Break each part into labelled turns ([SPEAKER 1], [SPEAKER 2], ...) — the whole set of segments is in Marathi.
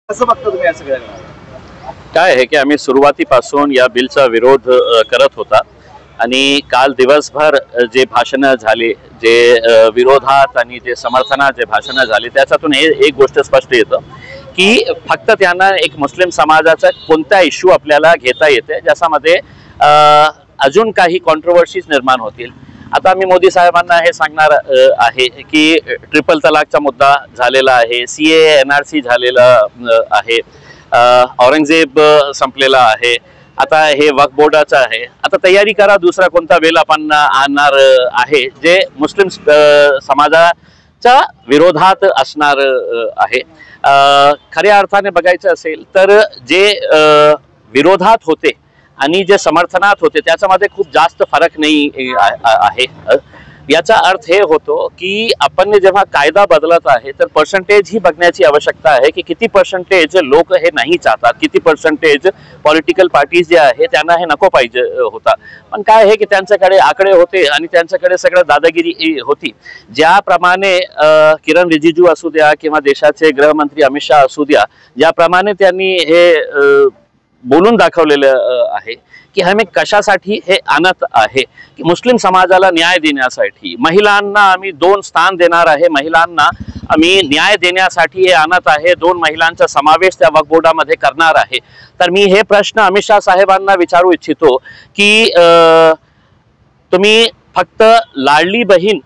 [SPEAKER 1] कसं बघता तुम्ही या सगळ्यांना?
[SPEAKER 2] काय आहे की आम्ही सुरुवातीपासून या बिलचा विरोध करत होता आणि काल दिवसभर जे भाषणं झाली, जे विरोधात आणि जे समर्थनात जे भाषणं झाली, त्याच्यातून एक गोष्ट स्पष्ट येतं की फक्त त्यांना एक मुस्लिम समाजाचा कोणता इश्यू आपल्याला घेता येते ज्याच्यामध्ये अजून काही कॉन्ट्रोवर्सीज निर्माण होतील. आता मी मोदी साहेबांना हे सांगणार आहे की ट्रिपल तलाकचा मुद्दा झालेला आहे, CAA NRC झालेला आहे, औरंगजेब संपलेला आहे, आता हे वक्फ बोर्डाचं आहे. आता तयारी करा, दुसरा कोणता बिल आपण आणणार आहे जे मुस्लिम समाजाच्या विरोधात असणार आहे. खऱ्या अर्थाने बघायचं असेल तर जे विरोधात होते आणि जे समर्थनात होते त्याच्यामध्ये खूप जास्त फरक नाही आहे. याचा अर्थ हे होतो की आपण जेव्हा कायदा बदलत आहे तर पर्सेंटेज ही बघण्याची आवश्यकता आहे की किती पर्सेंटेज लोक हे नाही चाहतात, किती पर्सेंटेज पॉलिटिकल पार्टीज जे आहे त्यांना हे नको पाहिजे होता. पण काय आहे की त्यांच्याकडे आकडे होते आणि त्यांच्याकडे सगळं दादागिरी होती. ज्याप्रमाणे किरण रिजिजू असू द्या किंवा देशाचे गृहमंत्री अमित शाह असू द्या, ज्याप्रमाणे त्यांनी हे बोलून दाखवलेलं आहे की आम्ही कशासाठी हे आणत आहे की मुस्लिम समाजाला न्याय देण्यासाठी, महिलांना आम्ही 2 स्थान देणार आहे, महिलांना आम्ही न्याय देण्यासाठी हे आणत आहे, 2 महिलांचा समावेश त्या वक्फ बोर्डामध्ये करणार आहे. तर मी हे प्रश्न अमित शाह साहेबांना विचारू इच्छितो की तुम्ही फक्त लाडली बहीण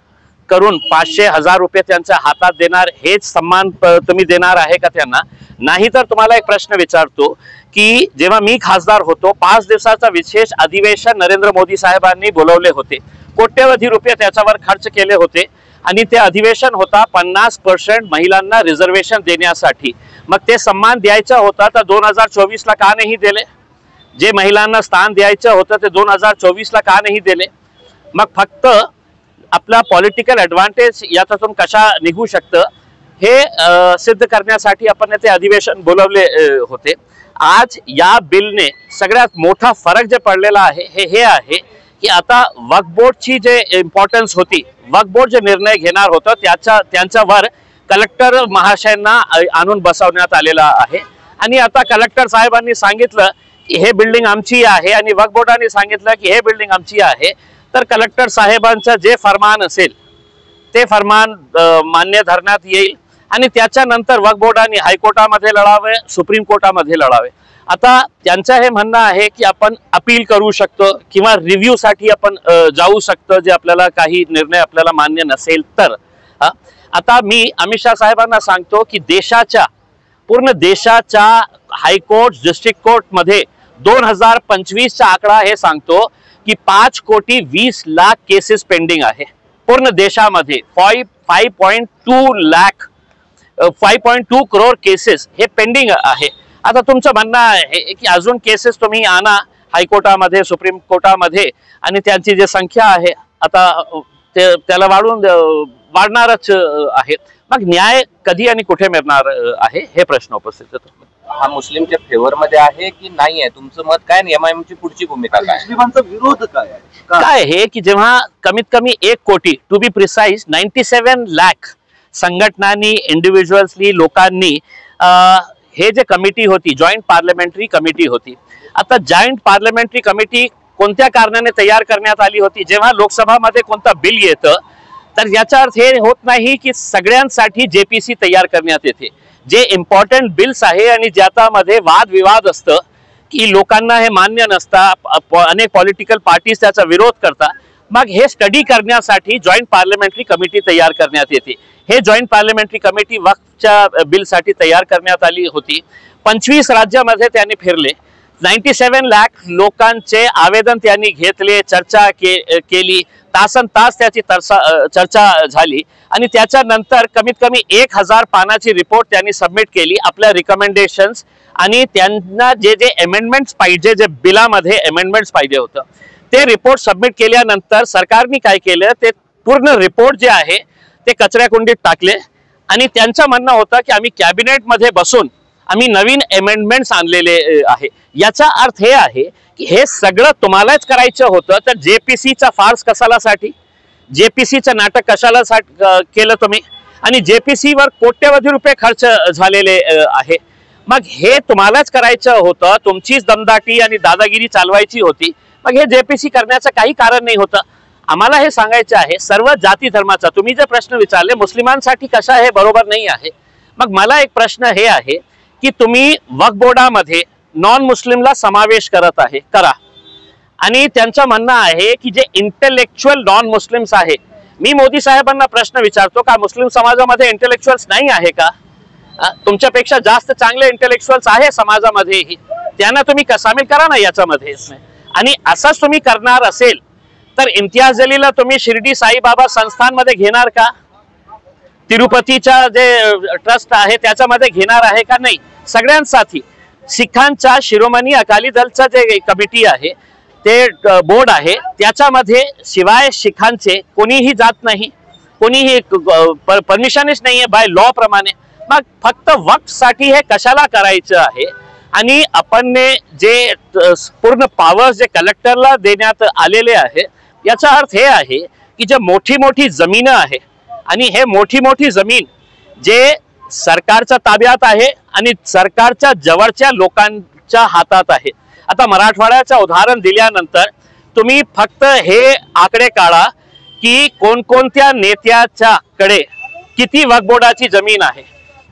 [SPEAKER 2] करून 500,000 रुपये त्यांच्या हातात देणार हेच सन्मान तुम्ही देणार आहे का त्यांना? नाही तर तुम्हाला एक प्रश्न विचारतो की जेव्हा मी खासदार होतो 5 दिवसाचा विशेष अधिवेशन नरेंद्र मोदी साहेबांनी बोलवले होते, कोट्यवधी रुपये त्याच्यावर खर्च केले होते आणि ते अधिवेशन होता 50% महिलांना रिझर्वेशन देण्यासाठी. मग ते सन्मान द्यायचा होता तर 2024ला का नाही दिले? जे महिलांना स्थान द्यायचं होतं ते 2024ला का नाही दिले? मग फक्त आपला पॉलिटिकल ॲडव्हान्टेज याच्यातून कशा निघू शकतं हे सिद्ध करण्यासाठी आपण ते अधिवेशन बोलवले होते. आज या बिलने सगळ्यात मोठा फरक जे पडलेला आहे हे आहे की आता वक्फ बोर्डची जे इम्पॉर्टन्स होती, वक्फ बोर्ड जे निर्णय घेणार होतं त्यांच्यावर कलेक्टर महाशयांना आणून बसवण्यात आलेला आहे. आणि आता कलेक्टर साहेबांनी सांगितलं की हे बिल्डिंग आमची आहे आणि वक्फ बोर्डाने सांगितलं की हे बिल्डिंग आमची आहे. तर कलेक्टर साहेबांचं जे फरमान असेल ते फरमान मान्य धरण्यात येईल आणि त्याच्यानंतर वक्फ बोर्डाने हायकोर्टामध्ये लढावे, सुप्रीम कोर्टामध्ये लढावे. आता त्यांचं हे म्हणणं आहे की आपण अपील करू शकतो किंवा रिव्ह्यूसाठी आपण जाऊ शकतो जे आपल्याला काही निर्णय आपल्याला मान्य नसेल तर. आता मी अमित शाह साहेबांना सांगतो की पूर्ण देशाच्या हायकोर्ट, डिस्ट्रिक्ट कोर्टमध्ये 2025चा आकडा हे सांगतो की 5,20,00,000 केसेस पेंडिंग आहे पूर्ण देशामध्ये. 5.2 करोड केसेस हे पेंडिंग आहे. आता तुमचं म्हणणं आहे की अजून केसेस तुम्ही आणा हायकोर्टामध्ये, सुप्रीम कोर्टामध्ये आणि त्यांची जी संख्या आहे आता त्याला वाढणारच आहे. मग न्याय कधी आणि कुठे मिळणार आहे हे प्रश्न उपस्थित होतो.
[SPEAKER 1] हा मुस्लिमच्या फेवर मध्ये आहे की नाही आहे? तुमचं मत काय? MIMची पुढची भूमिका काय? मुस्लिमांचा विरोध काय आहे?
[SPEAKER 2] काय आहे की जेव्हा कमीत कमी 1 कोटी, टू बी प्रिसाइज 97 लाख संघटनांनी, इंडिव्हिज्युअल्सनी, लोकांनी हे जे कमिटी होती, जॉईंट पार्लमेंटरी कमिटी होती. आता जॉईंट पार्लमेंटरी कमिटी कोणत्या कारणाने तयार करण्यात आली होती? जेव्हा लोकसभामध्ये कोणता बिल येतं तर याचा अर्थ हे होत नाही की सगळ्यांसाठी JPC तयार करण्यात येते. जे इम्पॉर्टंट बिल्स आहे आणि ज्याच्यामध्ये वादविवाद असतं की लोकांना हे मान्य नसतं, अनेक पॉलिटिकल पार्टीज त्याचा विरोध करतात, मग हे स्टडी करण्यासाठी जॉईंट पार्लमेंटरी कमिटी तयार करण्यात येते. हे जॉईंट पार्लमेंटरी कमिटी वक्फच्या बिलसाठी तयार करण्यात आली होती. 25 राज्यामध्ये त्यांनी फिरले, 97 लाख लोकांचे आवेदन त्यांनी घेतले, चर्चा केली, तासनतास त्याची चर्चा झाली आणि त्याच्यानंतर कमीत कमी 1000 पानाची रिपोर्ट त्यांनी सबमिट केली, आपल्या रिकमेंडेशन्स आणि त्यांना जे अमेंडमेंट्स पाहिजे, जे बिलामध्ये अमेंडमेंट्स पाहिजे होतं ते रिपोर्ट सबमिट केल्यानंतर सरकारने काय केलं, ते पूर्ण रिपोर्ट जे आहे ते कचऱ्या कुंडीत टाकले आणि त्यांचं म्हणणं होतं की आम्ही कॅबिनेटमध्ये बसून आम्ही नवीन अमेंडमेंट्स आणलेले आहे. याचा अर्थ हे आहे की हे सगळं तुम्हालाच करायचं होतं तर JPCचा फार्स कशालासाठी, JPCचं नाटक कशाला केलं तुम्ही? आणि JPCवर कोट्यवधी रुपये खर्च झालेले आहे. मग हे तुम्हालाच करायचं होतं, तुमचीच दमदाटी आणि दादागिरी चालवायची होती, मग हे जेपीसी करण्याचं काही कारण नाही होतं. आम्हाला हे सांगायचं आहे सर्व जाती धर्माचा, तुम्ही जे प्रश्न विचारले मुस्लिमांसाठी कशा हे बरोबर नाही आहे. मग मला एक प्रश्न हे आहे की तुम्ही वक्फ बोर्डामध्ये नॉन मुस्लिमला समावेश करत आहे, करा. आणि त्यांचं म्हणणं आहे की जे इंटेलेक्च्युअल नॉन मुस्लिम्स आहे, मी मोदी साहेबांना प्रश्न विचारतो का मुस्लिम समाजामध्ये इंटेलेक्च्युअल्स नाही आहे का? तुमच्यापेक्षा जास्त चांगले इंटेलेक्च्युअल्स आहे समाजामध्येही, त्यांना तुम्ही सामील करा ना याच्यामध्ये. आणि असंच तुम्ही करणार असेल तर इम्तियाज जलीलला तुम्ही शिर्डी साईबाबा संस्थानमध्ये घेणार का? तिरुपतीचा जे ट्रस्ट आहे त्याच्यामध्ये घेणार आहे का? नाही. सगळ्यांसाठी सिखांचा शिरोमणी अकाली दलचा जे कमिटी आहे, ते बोर्ड आहे, त्याच्यामध्ये शिवाय शिखांचे कोणीही जात नाही, कोणीही परमिशनच नाही आहे बाय लॉ प्रमाणे. मग फक्त वक्फ साठी हे कशाला करायचं आहे? आणि आपण जे पूर्ण पॉवर्स जे कलेक्टरला देण्यात आलेले आहे, याचा अर्थ हे आहे की जे मोठी मोठी जमीन आहे आणि हे मोठी मोठी जमीन जे सरकारच्या ताब्यात आहे आणि सरकारच्या जवळच्या लोकांच्या हातात आहे. आता मराठवाड्याचं उदाहरण दिल्यानंतर तुम्ही फक्त हे आकडे काढा की कोणकोणत्या नेत्याच्याकडे किती वक्फ बोर्डाची जमीन आहे.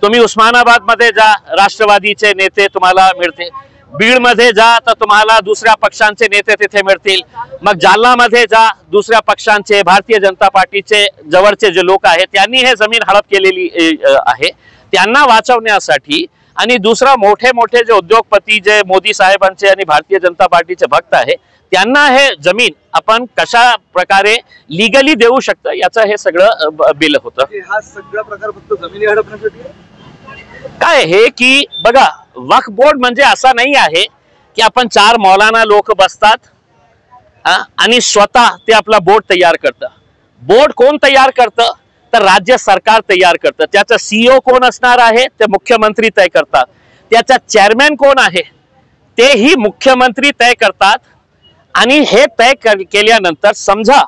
[SPEAKER 2] तुम्ही उस्मानाबाद मध्ये जा, राष्ट्रवादीचे नेते तुम्हाला मिळते. बीड मध्ये जा तर तुम्हाला दुसऱ्या पक्षांचे नेते तिथे मिळतील. मग जालना मध्ये जा, दुसऱ्या पक्षांचे भारतीय जनता पार्टीचे जवळचे जे लोक आहेत त्यांनी हे जमीन हडप केलेली आहे. त्यांना वाचवण्यासाठी आणि दुसरा मोठे मोठे जे उद्योगपती जे मोदी साहेबांचे आणि भारतीय जनता पार्टीचे भक्त आहे, त्यांना हे जमीन आपण कशा प्रकारे लिगली देऊ शकतो याचं हे सगळं बिल होतं.
[SPEAKER 3] हा सगळा प्रकार फक्त जमिनी हडपण्यासाठी
[SPEAKER 2] काय हे की बघा, वक्फ बोर्ड म्हणजे असा नाही आहे की आपण 4 मौलाना लोक बसतात आणि स्वतः ते आपला बोर्ड तयार करतं. बोर्ड कोण तयार करतं? तर राज्य सरकार तयार करतं. त्याचा सीईओ कोण असणार आहे ते मुख्यमंत्री तय करतात. त्याचा चेअरमॅन कोण आहे तेही मुख्यमंत्री तय करतात. आणि हे तय केल्यानंतर समजा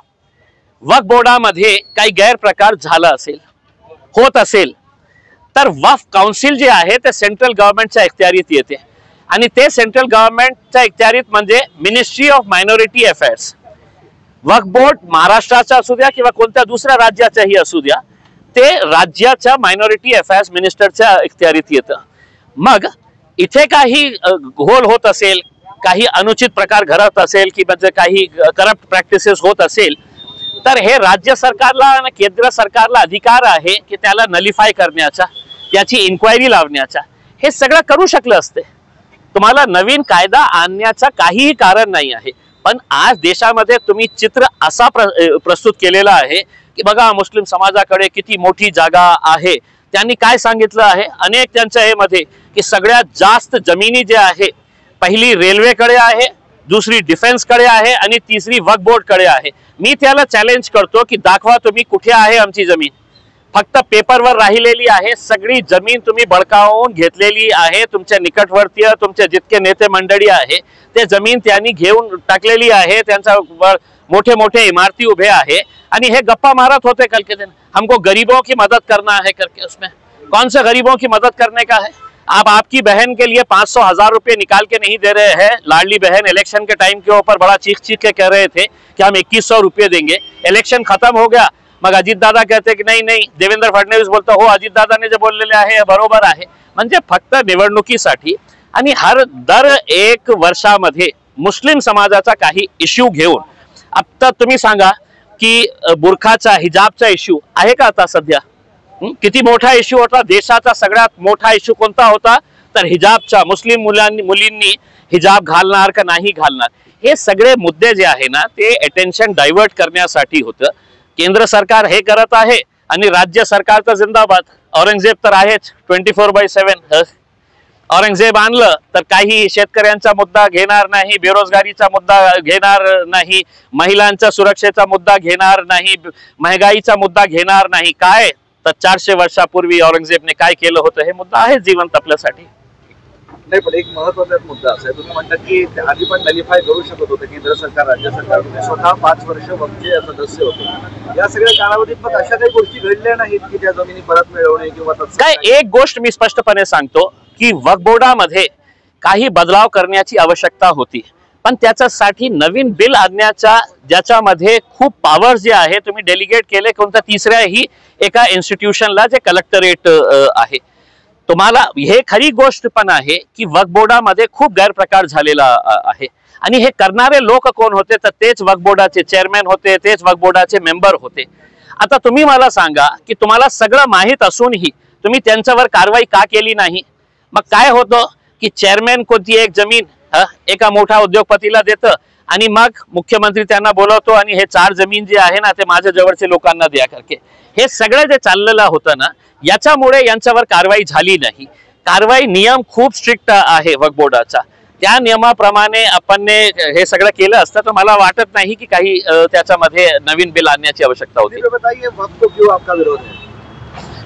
[SPEAKER 2] वक्फ बोर्डामध्ये काही गैरप्रकार झाला असेल, होत असेल, तर वक्फ काउन्सिल जे आहे ते सेंट्रल गव्हर्नमेंटच्या इख्तियारीत येते. आणि ते सेंट्रल गव्हर्नमेंटच्या इख्तियारीत म्हणजे ministry of minority affairs. Waqf board महाराष्ट्राचा असू द्या किंवा कोणत्या दुसऱ्या राज्याचाही असू द्या, ते राज्याच्या मायनॉरिटी अफेअर्स मिनिस्टरच्या इख्तियारीत येतं. मग इथे काही घोल होत असेल, काही अनुचित प्रकार घडत असेल की म्हणजे काही करप्ट प्रॅक्टिसेस होत असेल, तर हे राज्य सरकारला आणि केंद्र सरकारला अधिकार आहे की त्याला नलिफाय करण्याचा, त्याची इन्क्वायरी लावण्याचा. हे सगळं करू शकलं असते. तुम्हाला नवीन कायदा आणण्याचा काहीही कारण नाही आहे. पण आज देशामध्ये तुम्ही चित्र असा प्रस्तुत केलेला आहे की बघा मुस्लिम समाजाकडे किती मोठी जागा आहे. त्यांनी काय सांगितलं आहे अनेक त्यांच्या हे मध्ये की सगळ्यात जास्त जमिनी जे आहे, पहिली रेल्वेकडे आहे, दुसरी डिफेन्सकडे आहे आणि तिसरी वक्फ बोर्डकडे आहे. मी त्याला चॅलेंज करतो की दाखवा तुम्ही कुठे आहे आमची जमीन. फक्त पेपरवर राहिलेली आहे. सगळी जमीन तुम्ही बळकावून घेतलेली आहे. तुमच्या निकटवर्तीय तुमचे जितके नेते मंडळी आहे ते जमीन त्यांनी घेऊन टाकलेली आहे. त्यांचा मोठे मोठे इमारती उभे आहे आणि हे गप्पा मारत होते कल के दिन हमको गरीबों की मदद करना है करके. उसमें कौन सा गरीबों की मदद करने का है? आप आपकी बहन के लिए 500,000 रुपए निकाल के नहीं दे रहे हैं. लाडली बहन इलेक्शन के टाइम के ऊपर बड़ा चीख चीख के कह रहे थे कि हम 2100 रुपये देंगे. इलेक्शन खत्म हो गया, मग अजित दादा कहते की नाही नाही. देवेंद्र फडणवीस बोलतो हो अजित दादाने जे बोललेले आहे बरोबर आहे. म्हणजे फक्त निवडणुकीसाठी आणि दर 1 वर्षामध्ये मुस्लिम समाजाचा काही इश्यू घेऊन. आता तुम्ही सांगा की बुरखाचा हिजाबचा इश्यू आहे का आता सध्या? किती मोठा इश्यू होता. देशाचा सगळ्यात मोठा इश्यू कोणता होता? तर हिजाबचा. मुस्लिम मुलींनी हिजाब घालणार का नाही घालणार, हे सगळे मुद्दे जे आहे ना ते अटेन्शन डायव्हर्ट करण्यासाठी होतं. केंद्र सरकार हे करत आहे आणि राज्य सरकार तर जिंदाबाद. औरंगजेब तर आहेच 24/7. औरंगजेब आणलं तर काही शेतकऱ्यांचा मुद्दा घेणार नाही, बेरोजगारीचा मुद्दा घेणार नाही, महिलांच्या सुरक्षेचा मुद्दा घेणार नाही, महागाईचा मुद्दा घेणार नाही. काय तर 400 वर्षापूर्वी औरंगजेबने काय केलं होतं हे मुद्दा आहे जिवंत आपल्यासाठी.
[SPEAKER 3] नाही, पण एक महत्वाचा मुद्दा असा आहे, तुम्ही म्हणतात की आधी पण नलिफाय करू शकत होतं केंद्र सरकार राज्य सरकार. तुम्ही स्वतः 5 वर्ष वक्फचे सदस्य होते. या सगळ्या कालावधीत मग अशा काही गोष्टी घडल्या नाहीत की त्या जमिनी परत मिळवणे किंवा
[SPEAKER 2] काय? एक गोष्ट मी स्पष्टपणे सांगतो की वक्फ बोर्डामध्ये काही बदलाव करण्याची आवश्यकता होती, पण त्याच्यासाठी नवीन बिल आणण्याच्या ज्याच्यामध्ये खूप पॉवर जे आहे तुम्ही डेलिगेट केले कोणत्या तिसऱ्याही एका इन्स्टिट्यूशनला जे कलेक्टरेट आहे। तुम्हाला हे खरी गोष्ट पण आहे की वक्फ बोर्डामध्ये खूप गैरप्रकार झालेला आहे आणि हे करणारे लोक कोण होते तर तेच वक्फ बोर्डाचे चेअरमॅन होते, तेच वक्फ बोर्डाचे मेंबर होते। आता तुम्ही मला सांगा की तुम्हाला सगळं माहीत असूनही तुम्ही त्यांच्यावर कारवाई का केली नाही? मग काय होतं की चेअरमॅन कोणती एक जमीन एका मोठ्या उद्योगपतीला देतं आणि मग मुख्यमंत्री त्यांना बोलवतो आणि हे 4 जमीन जे आहे ना ते माझ्या जवळचे लोकांना द्या करके हे सगळं जे चाललेलं होतं ना याच्यामुळे यांच्यावर कारवाई झाली नाही। कारवाई नियम खूप स्ट्रिक्ट आहे वक्फ बोर्डाचा, त्या नियमाप्रमाणे आपण हे सगळं केलं असतं तर मला वाटत नाही की काही त्याच्यामध्ये नवीन बिल आणण्याची आवश्यकता होती।
[SPEAKER 3] बताइए वक्फ को क्यों आपका विरोध है,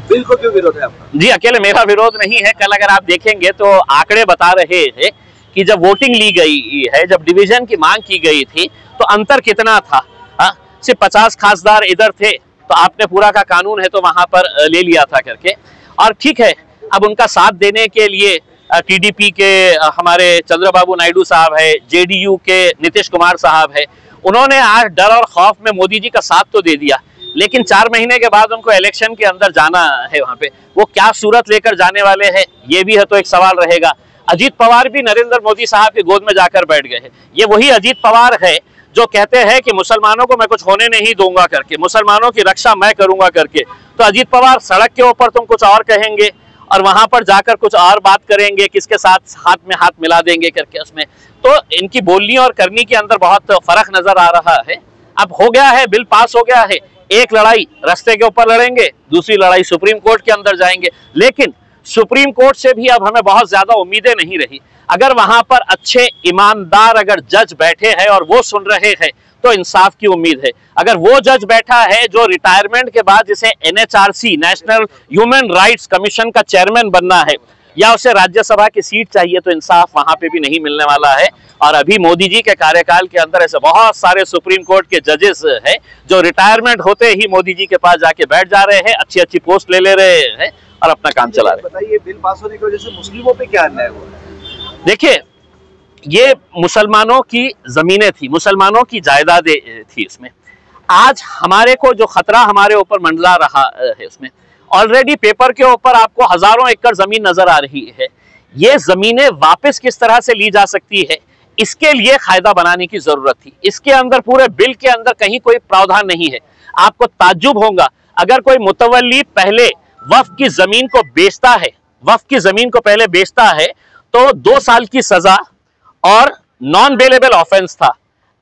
[SPEAKER 3] बिल को क्यों विरोध है आपका?
[SPEAKER 2] जी अकेले मेरा विरोध नहीं है, कल अगर आप देखेंगे तो आंकड़े बता रहे हैं कि जब वोटिंग ली गई है, जब डिवीजन की मांग की गई थी तो अंतर कितना था। सिर्फ 50 खासदार इधर थे तो आपने पूरा का कानून है तो वहां पर ले लिया था करके। और ठीक है, अब उनका साथ देने के लिए टीडीपी के हमारे चंद्रबाबू नायडू साहब है, जेडीयू के नीतीश कुमार साहब है, उन्होंने आज डर और खौफ में मोदी जी का साथ तो दे दिया, लेकिन 4 महीने के बाद उनको इलेक्शन के अंदर जाना है, वहां पे वो क्या सूरत लेकर जाने वाले हैं ये भी है तो एक सवाल रहेगा। अजीत पवार भी नरेंद्र मोदी साहब की गोद में जाकर बैठ गए हैं। ये वही अजीत पवार है जो कहते हैं कि मुसलमानों को मैं कुछ होने नहीं दूंगा करके, मुसलमानों की रक्षा मैं करूंगा करके। तो अजीत पवार सड़क के ऊपर तुम कुछ और कहेंगे और वहां पर जाकर कुछ और बात करेंगे, किसके साथ हाथ में हाथ मिला देंगे करके उसमें। तो इनकी बोलनी और करनी के अंदर बहुत फर्क नजर आ रहा है। अब हो गया है, बिल पास हो गया है, एक लड़ाई रास्ते के ऊपर लड़ेंगे, दूसरी लड़ाई सुप्रीम कोर्ट के अंदर जाएंगे। लेकिन सुप्रीम कोर्ट से भी अब हमें बहुत ज्यादा उम्मीदें नहीं रही। अगर वहां पर अच्छे ईमानदार अगर जज बैठे हैं और वो सुन रहे हैं तो इंसाफ की उम्मीद है। अगर वो जज बैठा है जो रिटायरमेंट के बाद जिसे NHRC national human rights commission का चेयरमैन बनना है या उसे राज्यसभा की सीट चाहिए तो इंसाफ वहां पे भी नहीं मिलने वाला है। और अभी मोदी जी के कार्यकाल के अंदर ऐसे बहुत सारे सुप्रीम कोर्ट के जजेस हैं जो रिटायरमेंट होते ही मोदी जी के पास जाके बैठ जा रहे हैं, अच्छी अच्छी पोस्ट ले रहे हैं और अपना काम चला रहे हैं।
[SPEAKER 3] बताइए बिल पास होने की वजह से मुस्लिमों पे क्या अन्याय हुआ?
[SPEAKER 2] देखिए, ये मुसलमानों की जमीनें थी, मुसलमानों की जायदादें थी इसमें। आज हमारे को जो खतरा हमारे ऊपर मंडरा रहा है उसमें ऑलरेडी पेपर के ऊपर आपको हजारों एकड़ जमीन नजर आ रही है। ये जमीनें वापस किस तरह से ली जा सकती है इसके लिए कायदा बनाने की जरूरत थी। इसके अंदर पूरे बिल के अंदर कहीं कोई प्रावधान नहीं है। आपको ताज्जुब होगा अगर कोई मुतवल्ली पहले वक्फ की जमीन को बेचता है, वक्फ की जमीन को पहले बेचता है तो 2 साल की सजा और नॉन बेलेबल ऑफेंस था।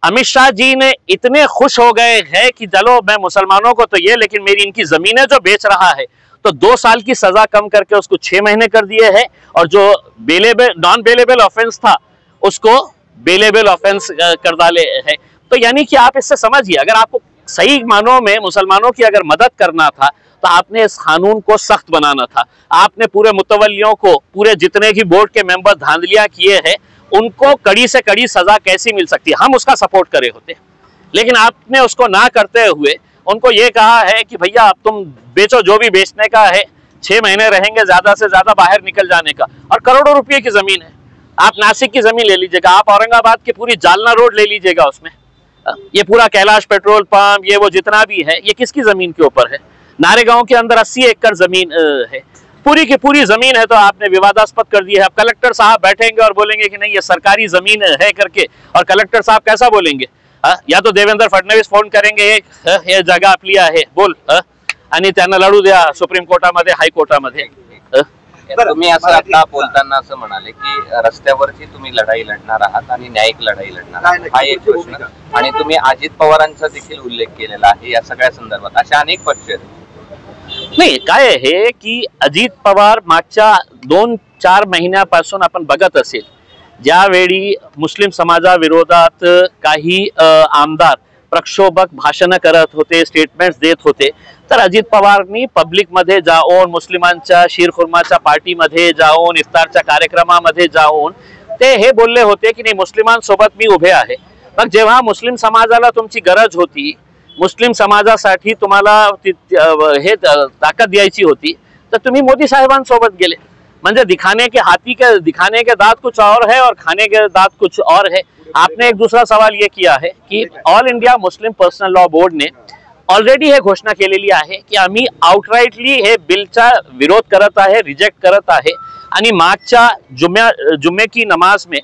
[SPEAKER 2] अमित शाह जी ने इतने खुश हो गए हैं कि चलो मैं मुसलमानों को तो ये, लेकिन मेरी इनकी जमीनें जो बेच रहा है तो 2 साल की सजा कम करके उसको 6 महीने कर दिए हैं और जो बेलेबल नॉन बेलेबल ऑफेंस था उसको बेलेबल ऑफेंस कर डाले हैं। तो यानी कि आप इससे समझिए, अगर आपको सही मानों में मुसलमानों की अगर मदद करना था तो आपने इस कानून को सख्त बनाना था। आपने पूरे मुतवल्लियों को, पूरे जितने भी बोर्ड के मेंबर धांधलियां किए हैं उनको कड़ी से कड़ी सजा कैसी मिल सकती है, हम उसका सपोर्ट करे होते। लेकिन आपने उसको ना करते हुए उनको ये कहा है कि भैया अब तुम बेचो, जो भी बेचने का है, 6 महीने रहेंगे ज्यादा से ज्यादा बाहर निकल जाने का। और करोड़ों रुपए की जमीन है, आप नासिक की जमीन ले लीजिएगा, आप औरंगाबाद की पूरी जालना रोड ले लीजिएगा, उसमें ये पूरा कैलाश पेट्रोल पंप ये वो जितना भी है ये किसकी जमीन के ऊपर है? नारेगांव के अंदर 80 एकड़ जमीन है, पूरी की पूरी जमीन है तो आपने विवादास्पद कर दी है। अब कलेक्टर साहब बैठेंगे और बोलेंगे कि नहीं ये सरकारी जमीन है करके, और कलेक्टर साहब कैसा बोलेंगे? या तो देवेंद्र फडणवीस फोन करेंगे हे जगह आपली आहे बोल आणि त्यांना लढू द्या सुप्रीम कोर्टामध्ये, हायकोर्टामध्ये।
[SPEAKER 1] तुम्ही असं आता बोलताना असं म्हणाले की रस्त्यावरची तुम्ही लढाई लढणार आहात आणि न्यायिक लढाई लढणार आहात, हा एक प्रश्न। आणि तुम्ही अजित पवारांचा देखील उल्लेख केलेला आहे या सगळ्या संदर्भात, अशा अनेक पक्ष आहेत।
[SPEAKER 2] नाही, काय आहे की अजित पवार मागच्या 2-4 महिन्यापासून आपण बघत असेल ज्यावेळी मुस्लिम समाजाविरोधात काही आमदार प्रक्षोभक भाषण करत होते, स्टेटमेंट्स देत होते, तर अजित पवारनी पब्लिक मध्ये जाऊन, मुस्लिमांच्या शीरखुर्माच्या पार्टीमध्ये जाऊन, इफ्तारच्या कार्यक्रमामध्ये जाऊन ते हे बोलले होते की नाही मुस्लिमांसोबत मी उभे आहे। मग जेव्हा मुस्लिम समाजाला तुमची गरज होती, मुस्लिम समाजासाठी तुम्हाला हे ताकद द्यायची होती तर तुम्ही मोदी साहेबांसोबत गेले। म्हणजे दिखाने के दांत कुछ और है और खाने के दांत कुछ और है। आपने एक दूसरा सवाल ये किया है की all India Muslim personal law board ने ऑलरेडी हे घोषणा केलेली आहे की आम्ही आउटराइटली हे बिलचा विरोध करत आहे, रिजेक्ट करत आहे। आणि मागच्या जुम्मे की नमाज में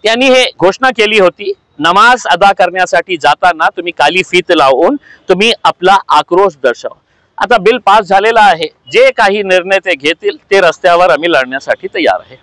[SPEAKER 2] त्यांनी हे घोषणा केली होती, नमाज अदा करण्यासाठी जाताना तुम्ही काली फीत लावून तुम्ही आपला आक्रोश दर्शवा। आता बिल पास झालेला आहे, जे काही निर्णय ते घेतील ते रस्त्यावर आम्ही लढण्यासाठी तयार आहे।